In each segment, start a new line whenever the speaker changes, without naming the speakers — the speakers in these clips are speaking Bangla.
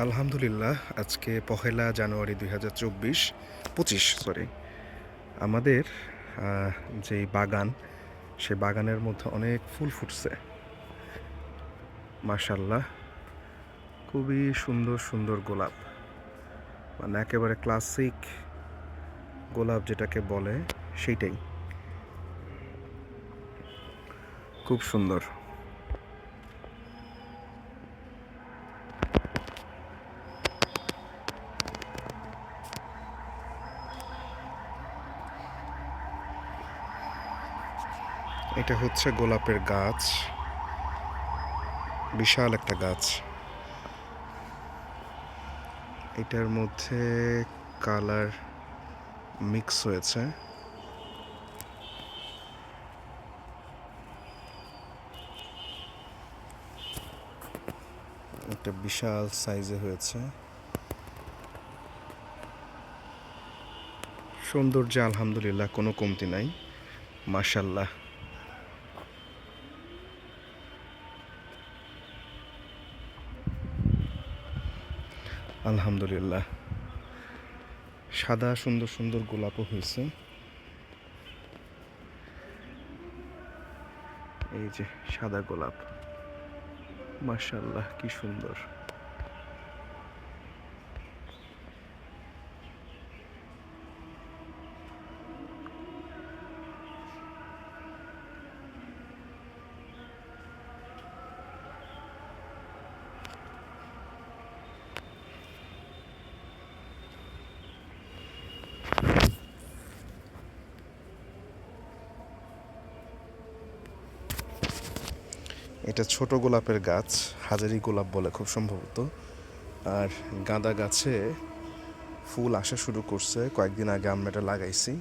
আলহামদুলিল্লাহ, আজকে পহেলা জানুয়ারি ২০২৪ সরি। আমাদের যেই বাগান, সে বাগানের মধ্যে অনেক ফুল ফুটছে। মাশাআল্লাহ, খুবই সুন্দর সুন্দর গোলাপ, মানে একেবারে ক্লাসিক গোলাপ যেটাকে বলে সেইটাই, খুব সুন্দর। এটা হচ্ছে গোলাপের গাছ, বিশাল একটা গাছ। এটার মধ্যে কালার মিক্স হয়েছে। একটা বিশাল সাইজে হয়েছে। সৌন্দর্যে আলহামদুলিল্লাহ কোনো কমতি নাই, মাশাআল্লাহ। আলহামদুলিল্লাহ, সাদা সুন্দর সুন্দর গোলাপও হয়েছে। এই যে সাদা গোলাপ, মাশাআল্লাহ কি সুন্দর। এটা ছোট গোলাপের গাছ, হাজারি গোলাপ বলে খুব সম্ভবত। আর গাঁদা গাছে ফুল আসা শুরু করছে, কয়েকদিন আগে আমরা এটা লাগাইছি।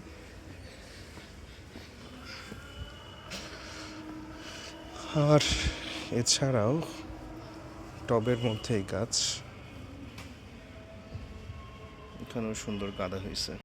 আর এছাড়াও টবের মধ্যে এই গাছ, এখানেও সুন্দর গাঁদা হয়েছে।